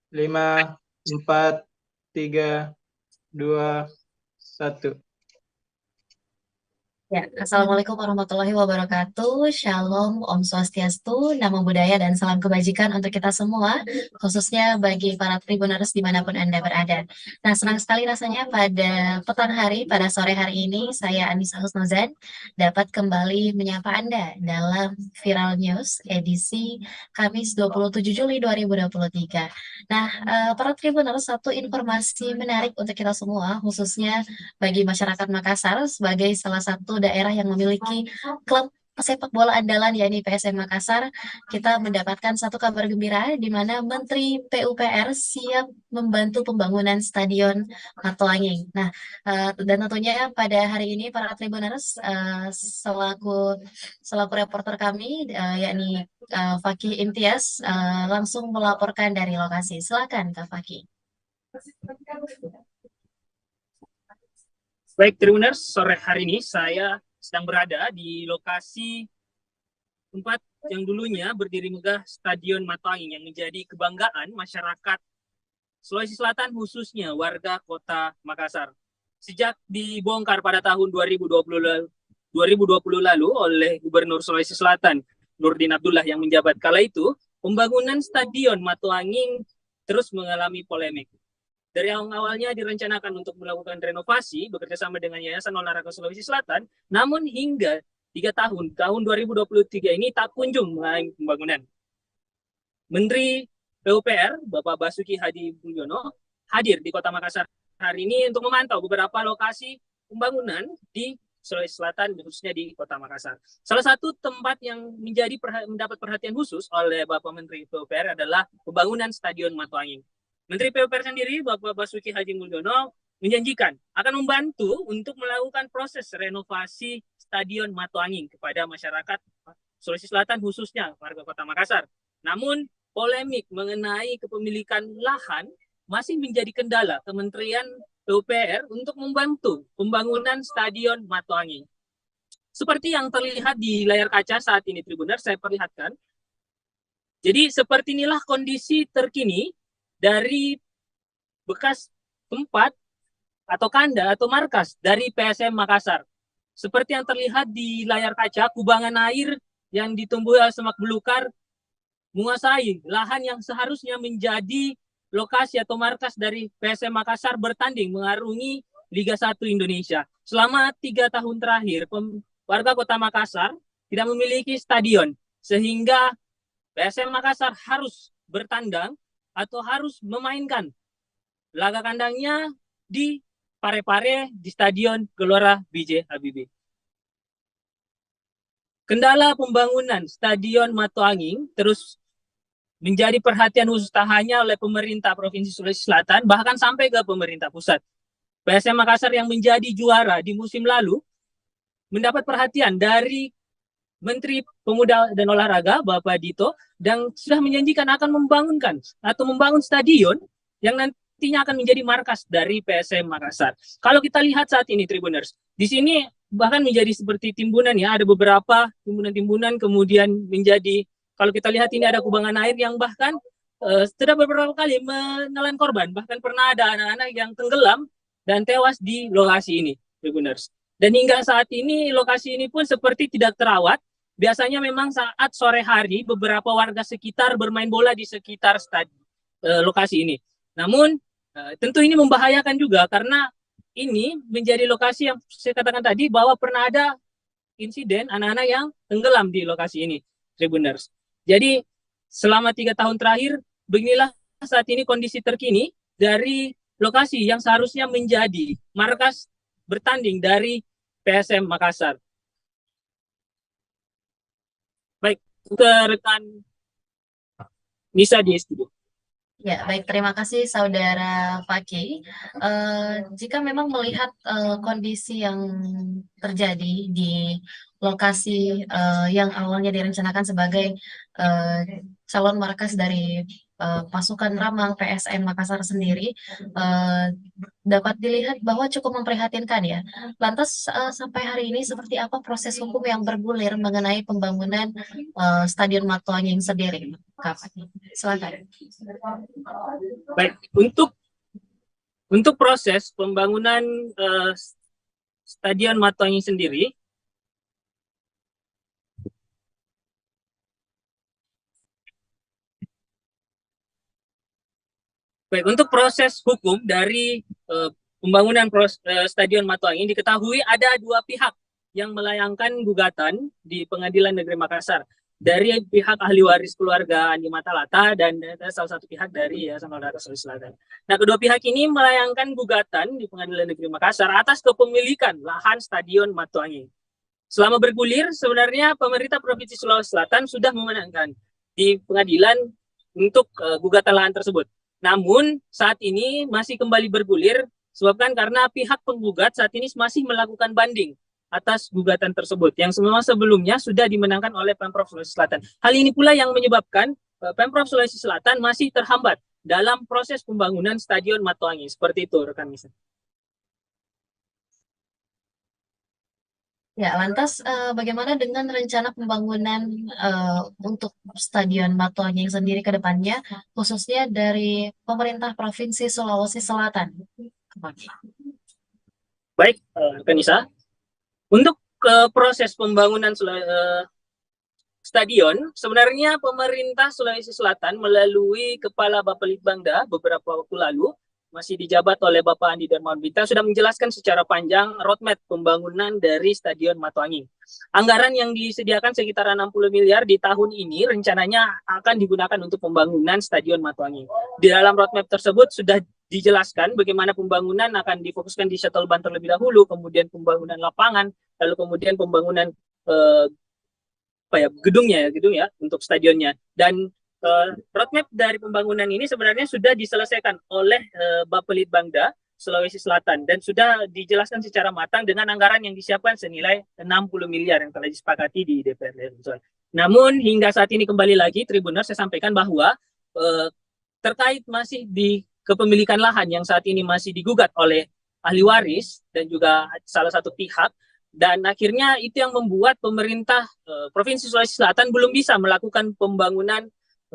5, 4, 3, 2, 1. Ya, Assalamualaikum warahmatullahi wabarakatuh. Shalom, Om Swastiastu, Namo Buddhaya, dan salam kebajikan untuk kita semua, khususnya bagi para Tribuners dimanapun Anda berada. Nah, senang sekali rasanya pada petang hari, pada sore hari ini, saya Anissa Husnuzan dapat kembali menyapa Anda dalam Viral News edisi Kamis 27 Juli 2023. Nah, para Tribuners, satu informasi menarik untuk kita semua, khususnya bagi masyarakat Makassar sebagai salah satu daerah yang memiliki klub sepak bola andalan yakni PSM Makassar, kita mendapatkan satu kabar gembira di mana Menteri PUPR siap membantu pembangunan Stadion Matoanging. Nah, dan tentunya pada hari ini para Tribuners selaku selaku reporter kami yakni Fakih Imtiaz langsung melaporkan dari lokasi. Silakan Kak Fakih. Baik, Tribuners, sore hari ini saya sedang berada di lokasi tempat yang dulunya berdiri megah Stadion Matoanging yang menjadi kebanggaan masyarakat Sulawesi Selatan, khususnya warga kota Makassar. Sejak dibongkar pada tahun 2020 lalu oleh Gubernur Sulawesi Selatan, Nurdin Abdullah yang menjabat kala itu, pembangunan Stadion Matoanging terus mengalami polemik. Dari awalnya direncanakan untuk melakukan renovasi bekerjasama dengan Yayasan Olahraga Sulawesi Selatan, namun hingga 3 tahun 2023 ini tak kunjung mengalami pembangunan. Menteri PUPR, Bapak Basuki Hadi Mulyono, hadir di Kota Makassar hari ini untuk memantau beberapa lokasi pembangunan di Sulawesi Selatan, khususnya di Kota Makassar. Salah satu tempat yang mendapat perhatian khusus oleh Bapak Menteri PUPR adalah pembangunan Stadion Matoanging. Menteri PUPR sendiri, Bapak Basuki Hadi Mulyono, menjanjikan akan membantu untuk melakukan proses renovasi Stadion Matoanging kepada masyarakat Sulawesi Selatan, khususnya warga Kota Makassar. Namun, polemik mengenai kepemilikan lahan masih menjadi kendala Kementerian PUPR untuk membantu pembangunan Stadion Matoanging. Seperti yang terlihat di layar kaca saat ini, Tribuners, saya perlihatkan. Jadi, seperti inilah kondisi terkini dari bekas tempat atau kanda atau markas dari PSM Makassar. Seperti yang terlihat di layar kaca, kubangan air yang ditumbuhi oleh semak belukar menguasai lahan yang seharusnya menjadi lokasi atau markas dari PSM Makassar bertanding mengarungi Liga 1 Indonesia. Selama 3 tahun terakhir, warga Kota Makassar tidak memiliki stadion, sehingga PSM Makassar harus bertandang atau harus memainkan laga kandangnya di Parepare di Stadion Gelora B.J. Habibie. Kendala pembangunan Stadion Matoanging terus menjadi perhatian khusus tak hanya oleh pemerintah Provinsi Sulawesi Selatan, bahkan sampai ke pemerintah pusat. PSM Makassar yang menjadi juara di musim lalu mendapat perhatian dari Menteri Pemuda dan Olahraga, Bapak Dito, dan sudah menjanjikan akan membangun stadion yang nantinya akan menjadi markas dari PSM Makassar. Kalau kita lihat saat ini, Tribuners, di sini bahkan menjadi seperti timbunan ya, ada beberapa timbunan-timbunan kemudian menjadi, kalau kita lihat ini ada kubangan air yang bahkan sudah beberapa kali menelan korban, bahkan pernah ada anak-anak yang tenggelam dan tewas di lokasi ini, Tribuners. Dan hingga saat ini lokasi ini pun seperti tidak terawat. Biasanya memang saat sore hari beberapa warga sekitar bermain bola di sekitar lokasi ini. Namun tentu ini membahayakan juga karena ini menjadi lokasi yang saya katakan tadi bahwa pernah ada insiden anak-anak yang tenggelam di lokasi ini, Tribuners. Jadi selama 3 tahun terakhir beginilah saat ini kondisi terkini dari lokasi yang seharusnya menjadi markas bertanding dari PSM Makassar. Baik, ke rekan Nisa di studio. Ya, baik. Terima kasih, Saudara Fakih. Jika memang melihat kondisi yang terjadi di lokasi yang awalnya direncanakan sebagai calon markas dari pasukan Ramang PSM Makassar sendiri dapat dilihat bahwa cukup memprihatinkan ya. Lantas sampai hari ini seperti apa proses hukum yang bergulir mengenai pembangunan Stadion Matuanging sendiri? Kapan? Silakan. Baik, untuk proses pembangunan Stadion Matuanging sendiri, baik, untuk proses hukum dari pembangunan Stadion Matuanging diketahui ada dua pihak yang melayangkan gugatan di Pengadilan Negeri Makassar. Dari pihak ahli waris keluarga Andi Matalata dan salah satu pihak dari Yayasan Maulana Sulawesi Selatan. Nah, kedua pihak ini melayangkan gugatan di Pengadilan Negeri Makassar atas kepemilikan lahan Stadion Matuanging. Selama bergulir, sebenarnya pemerintah Provinsi Sulawesi Selatan sudah memenangkan di pengadilan untuk gugatan lahan tersebut. Namun saat ini masih kembali bergulir sebabkan karena pihak penggugat saat ini masih melakukan banding atas gugatan tersebut yang memang sebelumnya sudah dimenangkan oleh Pemprov Sulawesi Selatan. Hal ini pula yang menyebabkan Pemprov Sulawesi Selatan masih terhambat dalam proses pembangunan Stadion Matuanging. Seperti itu, rekan Misa. Ya, lantas bagaimana dengan rencana pembangunan untuk Stadion Matuanging sendiri ke depannya, khususnya dari pemerintah Provinsi Sulawesi Selatan? Baik, rekan Nisa. Untuk proses pembangunan stadion, sebenarnya pemerintah Sulawesi Selatan melalui Kepala Bapelitbangda beberapa waktu lalu, masih dijabat oleh Bapak Andi Darmawan Bintang, sudah menjelaskan secara panjang roadmap pembangunan dari Stadion Matuanging. Anggaran yang disediakan sekitar 60 miliar di tahun ini rencananya akan digunakan untuk pembangunan Stadion Matuanging. Di dalam roadmap tersebut sudah dijelaskan bagaimana pembangunan akan difokuskan di shuttle ban terlebih dahulu, kemudian pembangunan lapangan, lalu kemudian pembangunan gedung ya untuk stadionnya. Dan roadmap dari pembangunan ini sebenarnya sudah diselesaikan oleh Bapelitbangda Sulawesi Selatan dan sudah dijelaskan secara matang dengan anggaran yang disiapkan senilai 60 miliar yang telah disepakati di DPRD. Namun hingga saat ini kembali lagi Tribuners saya sampaikan bahwa terkait masih di kepemilikan lahan yang saat ini masih digugat oleh ahli waris dan juga salah satu pihak, dan akhirnya itu yang membuat pemerintah Provinsi Sulawesi Selatan belum bisa melakukan pembangunan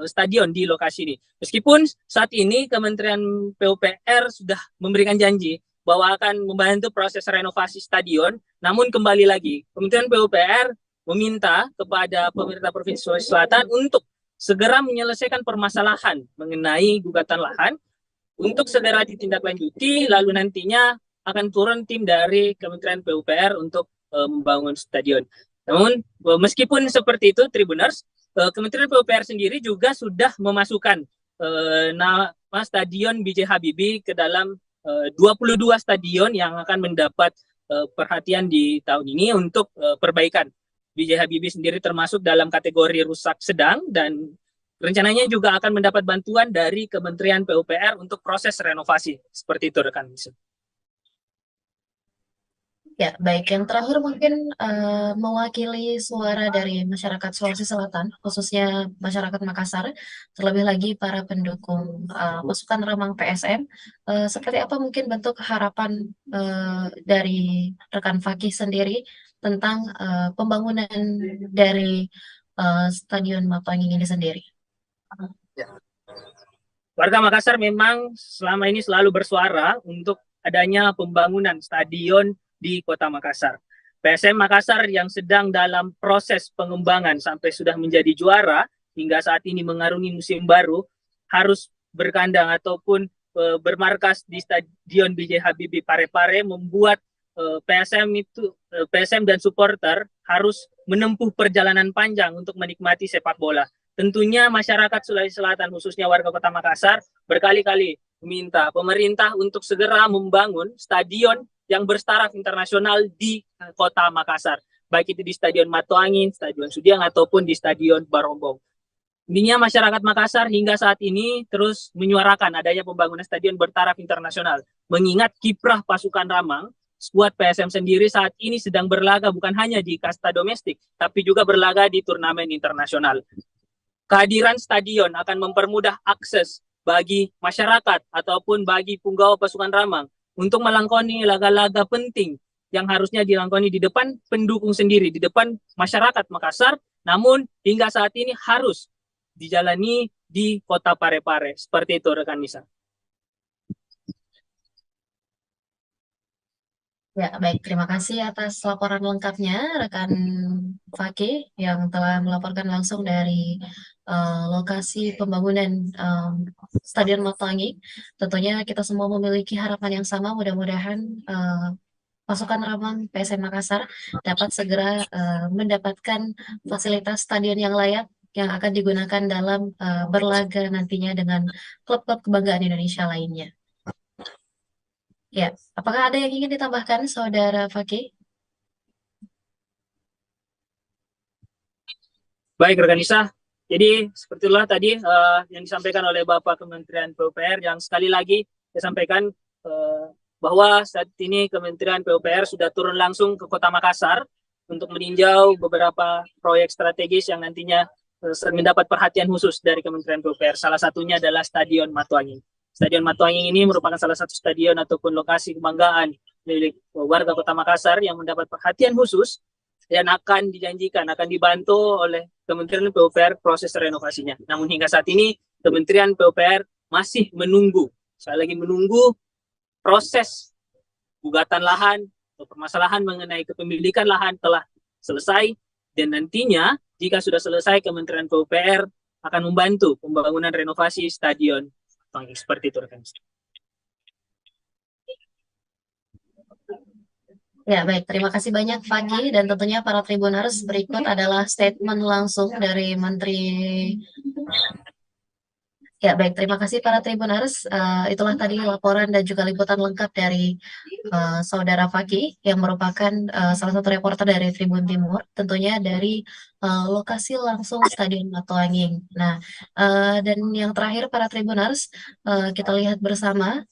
stadion di lokasi ini. Meskipun saat ini Kementerian PUPR sudah memberikan janji bahwa akan membantu proses renovasi stadion, namun kembali lagi Kementerian PUPR meminta kepada pemerintah Provinsi Sulawesi Selatan untuk segera menyelesaikan permasalahan mengenai gugatan lahan untuk segera ditindaklanjuti, lalu nantinya akan turun tim dari Kementerian PUPR untuk membangun stadion. Namun meskipun seperti itu, Tribuners, Kementerian PUPR sendiri juga sudah memasukkan nama Stadion B.J. Habibie ke dalam 22 stadion yang akan mendapat perhatian di tahun ini untuk perbaikan. B.J. Habibie sendiri termasuk dalam kategori rusak sedang dan rencananya juga akan mendapat bantuan dari Kementerian PUPR untuk proses renovasi. Seperti itu, rekan. Ya, baik. Yang terakhir mungkin mewakili suara dari masyarakat Sulawesi Selatan, khususnya masyarakat Makassar, terlebih lagi para pendukung pasukan Ramang PSM. Seperti apa mungkin bentuk harapan dari rekan Fakih sendiri tentang pembangunan dari Stadion Matuanging ini sendiri? Warga Makassar memang selama ini selalu bersuara untuk adanya pembangunan stadion di Kota Makassar. PSM Makassar yang sedang dalam proses pengembangan sampai sudah menjadi juara hingga saat ini mengarungi musim baru harus berkandang ataupun bermarkas di Stadion B.J. Habibie Parepare membuat PSM dan supporter harus menempuh perjalanan panjang untuk menikmati sepak bola. Tentunya masyarakat Sulawesi Selatan, khususnya warga Kota Makassar, berkali-kali meminta pemerintah untuk segera membangun stadion yang bertaraf internasional di Kota Makassar. Baik itu di Stadion Matuanging, Stadion Sudiang, ataupun di Stadion Barombong. Intinya masyarakat Makassar hingga saat ini terus menyuarakan adanya pembangunan stadion bertaraf internasional. Mengingat kiprah pasukan Ramang, skuad PSM sendiri saat ini sedang berlaga bukan hanya di kasta domestik, tapi juga berlaga di turnamen internasional. Kehadiran stadion akan mempermudah akses bagi masyarakat ataupun bagi punggawa pasukan Ramang untuk melakoni laga-laga penting yang harusnya dilakoni di depan pendukung sendiri, di depan masyarakat Makassar, namun hingga saat ini harus dijalani di kota Parepare. Seperti itu rekan Nisa. Ya, baik. Terima kasih atas laporan lengkapnya, rekan Fakih yang telah melaporkan langsung dari lokasi pembangunan Stadion Matuanging. Tentunya kita semua memiliki harapan yang sama. Mudah-mudahan pasukan Ramang PSM Makassar dapat segera mendapatkan fasilitas stadion yang layak yang akan digunakan dalam berlaga nantinya dengan klub-klub kebanggaan Indonesia lainnya. Ya, apakah ada yang ingin ditambahkan, Saudara Fakih? Baik, rekan Nisa. Jadi seperti itulah tadi yang disampaikan oleh Bapak Kementerian PUPR yang sekali lagi saya sampaikan bahwa saat ini Kementerian PUPR sudah turun langsung ke Kota Makassar untuk meninjau beberapa proyek strategis yang nantinya mendapat perhatian khusus dari Kementerian PUPR. Salah satunya adalah Stadion Matuanging. Stadion Matuanging ini merupakan salah satu stadion ataupun lokasi kebanggaan milik warga Kota Makassar yang mendapat perhatian khusus dan akan dijanjikan akan dibantu oleh Kementerian PUPR proses renovasinya. Namun hingga saat ini Kementerian PUPR masih menunggu, sekali lagi menunggu proses gugatan lahan atau permasalahan mengenai kepemilikan lahan telah selesai dan nantinya jika sudah selesai Kementerian PUPR akan membantu pembangunan renovasi stadion. Seperti itu rekan. Ya, baik. Terima kasih banyak, Fakih. Dan tentunya para Tribuners, berikut adalah statement langsung dari Menteri. Ya, baik. Terima kasih para Tribuners. Itulah tadi laporan dan juga liputan lengkap dari Saudara Fakih, yang merupakan salah satu reporter dari Tribun Timur, tentunya dari lokasi langsung Stadion Matuanging. Nah, dan yang terakhir para Tribuners, kita lihat bersama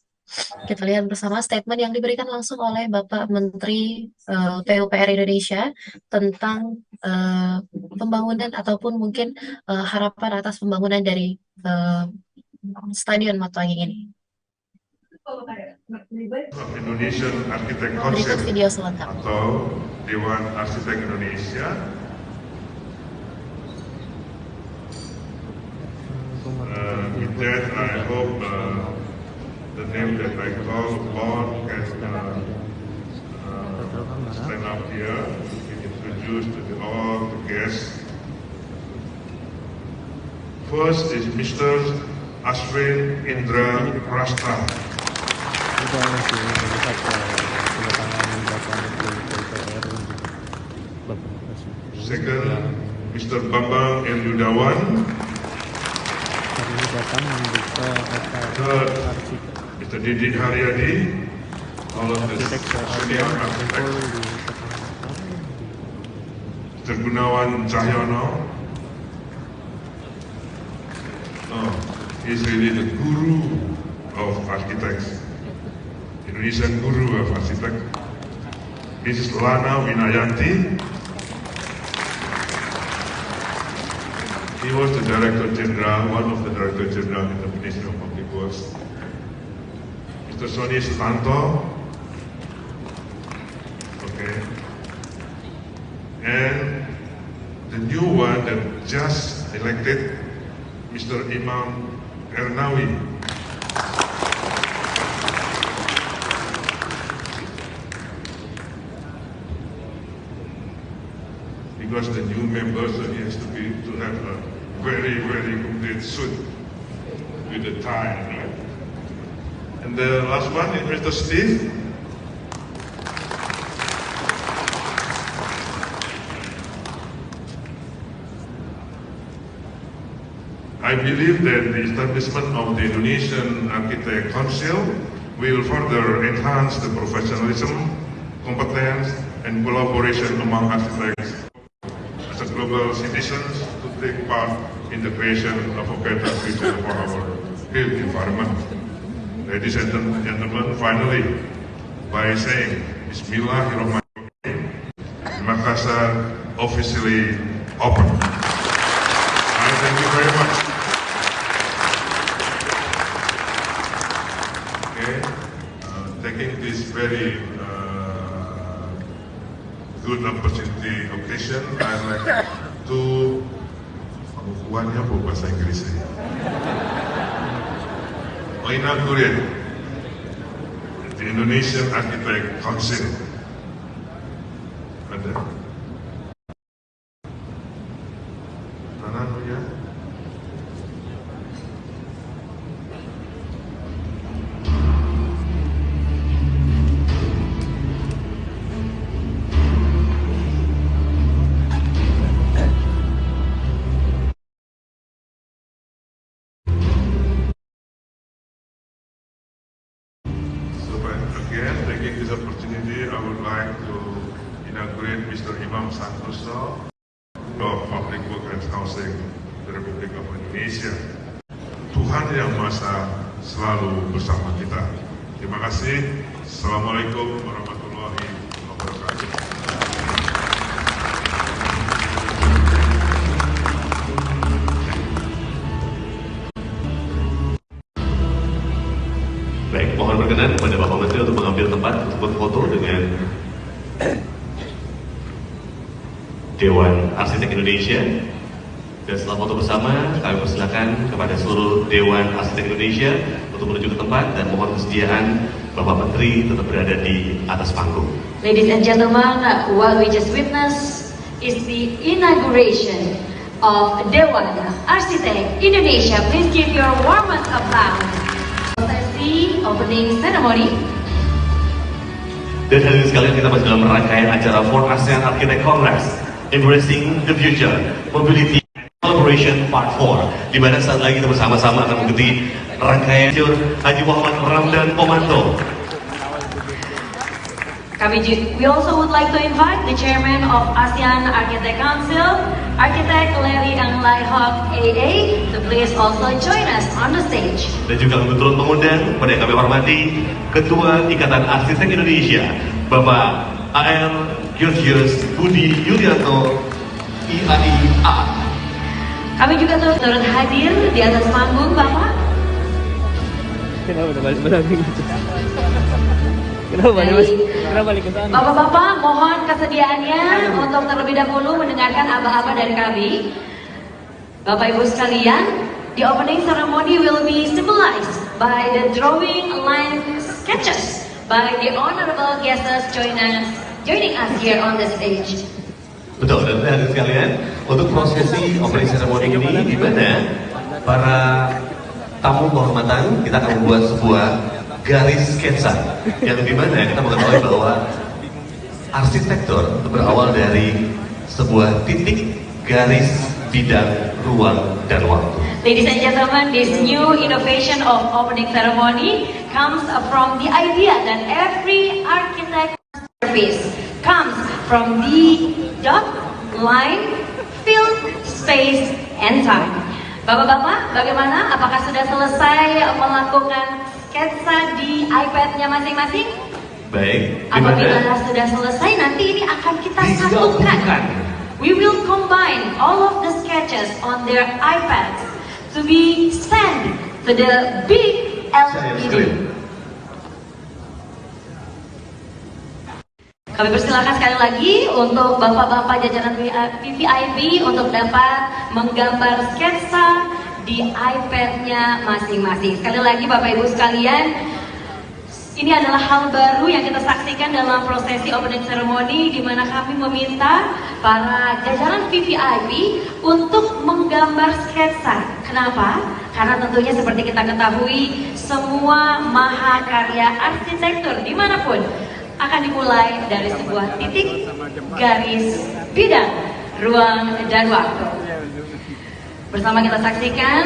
statement yang diberikan langsung oleh Bapak Menteri PUPR Indonesia tentang pembangunan ataupun mungkin harapan atas pembangunan dari Stadion Matuanging ini. Indonesian Architect Berikut Council video selengkap. atau Dewan Arsitek Indonesia with that I hope the name that I call upon can stand up here and introduce to all the guests. First is Mr. Aswin Indra Prasta. Second, Mr. Bambang L. Yudawan. Third, Mr. Didi Haryadi, all of the senior architect. Mr. Gunawan Cahyono. Oh, he's really the guru of architects. Indonesian guru of architect. Mrs. Lana Winayanti. He was the Director General, one of the Director General in the Ministry of Public Works. Mr. Sony Sutanto. Okay. And the new one that just elected, Mr. Imam Ernawi. Because the new members, he has to have a very, very complete suit with a tie, right? And the last one is Mr. Steve. I believe that the establishment of the Indonesian Architect Council will further enhance the professionalism, competence, and collaboration among architects as a global citizens to take part in the creation of a better future for our built environment. Ladies and gentlemen, finally, by saying Bismillahirrahmanirrahim, Makassar officially open. I thank you very much. Okay, taking this very good opportunity occasion, I'd like to bukuannya bahasa Inggris ya. Inaugurate the Indonesian Architect Council. Ada? Mana ya? Again, taking this opportunity, I would like to inaugurate Mr. Imam Santoso of Public Works and Housing Republik of Indonesia. Tuhan Yang Maha selalu bersama kita. Terima kasih. Assalamualaikum warahmatullahi wabarakatuh. Baik, mohon berkenan kepada Bapak Menteri untuk mengambil tempat untuk berfoto dengan Dewan Arsitek Indonesia. Dan setelah foto bersama, kami persilakan kepada seluruh Dewan Arsitek Indonesia untuk menuju ke tempat dan mohon kesediaan Bapak Menteri tetap berada di atas panggung. Ladies and gentlemen, what we just witnessed is the inauguration of Dewan Arsitek Indonesia. Please give your warmest applause. Sesi opening ceremony. Dan hadirin sekalian, kita masih dalam rangkaian acara 4 ASEAN Architect Congress Embracing the Future Mobility Collaboration Part 4, di mana saat lagi kita bersama-sama akan mengikuti rangkaian Haji Muhammad Ramdan Pomanto. We also would like to invite the Chairman of ASEAN Architect Council, Architect Larry Ang Lai Hock AA, to please also join us on the stage. Dan juga kami turut mengundang pada yang kami hormati Ketua Ikatan Arsitek Indonesia, Bapak AR Georgius Budi Yulianto, IAIA. Kami juga turut hadir di atas panggung, Bapak. Kenapa udah balik gitu? Kenapa balik ke sana? Bapak-bapak, mohon kesediaannya untuk terlebih dahulu mendengarkan aba-aba dari kami. Bapak Ibu sekalian, the opening ceremony will be symbolized by the drawing line sketches by the honorable guests joining us here on the stage. Betul, dan hadirin sekalian, untuk prosesi opening ceremony ini di mana para tamu kehormatan kita akan membuat sebuah garis sketsa yang dimana kita mengetahui bahwa arsitektur berawal dari sebuah titik garis bidang ruang dan waktu. Ladies and gentlemen, this new innovation of opening ceremony comes from the idea that every architect service comes from the dot, line, field, space, and time. Bapak-bapak, bagaimana? Apakah sudah selesai melakukan sketsa di iPad-nya masing-masing? Baik, Apabila sudah selesai, nanti ini akan kita satukan. We will combine all of the sketches on their iPads to be sent to the big LED. Kami persilakan sekali lagi untuk bapak-bapak jajaran VVIP untuk dapat menggambar sketsa di iPad-nya masing-masing. Sekali lagi Bapak Ibu sekalian, ini adalah hal baru yang kita saksikan dalam prosesi opening ceremony, di mana kami meminta para jajaran VVIP untuk menggambar sketsa. Kenapa? Karena tentunya seperti kita ketahui, semua mahakarya arsitektur dimanapun akan dimulai dari sebuah titik garis bidang ruang dan waktu. Bersama kita saksikan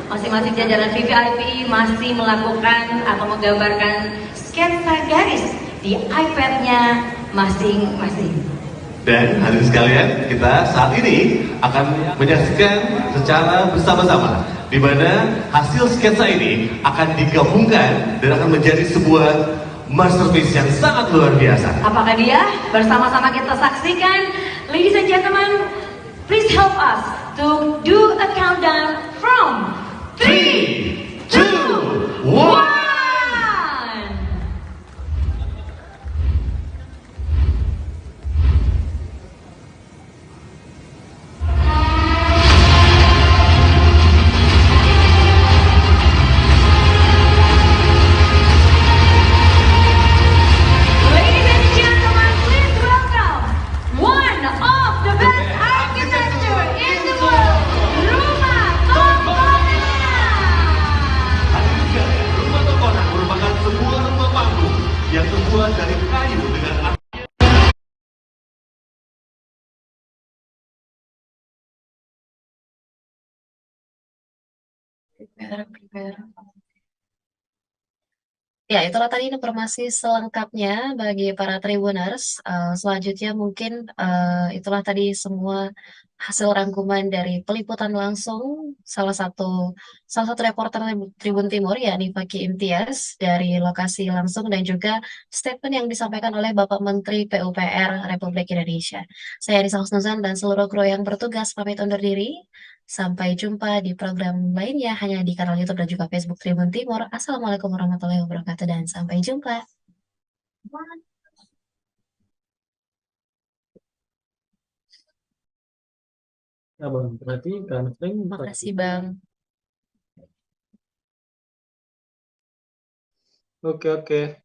masing-masing jajaran VVIP masih melakukan atau menggambarkan sketsa garis di iPad-nya masing-masing. Dan hadirin sekalian, kita saat ini akan menyaksikan secara bersama-sama di mana hasil sketsa ini akan digabungkan dan akan menjadi sebuah masterpiece yang sangat luar biasa. Apakah dia? Bersama-sama kita saksikan. Ladies and gentlemen, please help us to do a countdown from 3, 2, 1. Ladies and gentlemen, please welcome one of the best architecture in the world, Rumah Tongkonan. Hadirin sekalian, rumah Tongkonan merupakan sebuah rumah panggung yang terbuat dari kayu dengan Prepare. Ya, itulah tadi informasi selengkapnya bagi para Tribuners. Selanjutnya mungkin itulah tadi semua hasil rangkuman dari peliputan langsung salah satu reporter Tribun Timur, yakni Fakih Imtiaz dari lokasi langsung, dan juga statement yang disampaikan oleh Bapak Menteri PUPR Republik Indonesia. Saya Risa Husnuzan dan seluruh kru yang bertugas pamit undur diri. Sampai jumpa di program lainnya hanya di kanal YouTube dan juga Facebook Tribun Timur. Assalamualaikum warahmatullahi wabarakatuh dan sampai jumpa. Ya Bang, berarti kan Makasih Bang. Oke.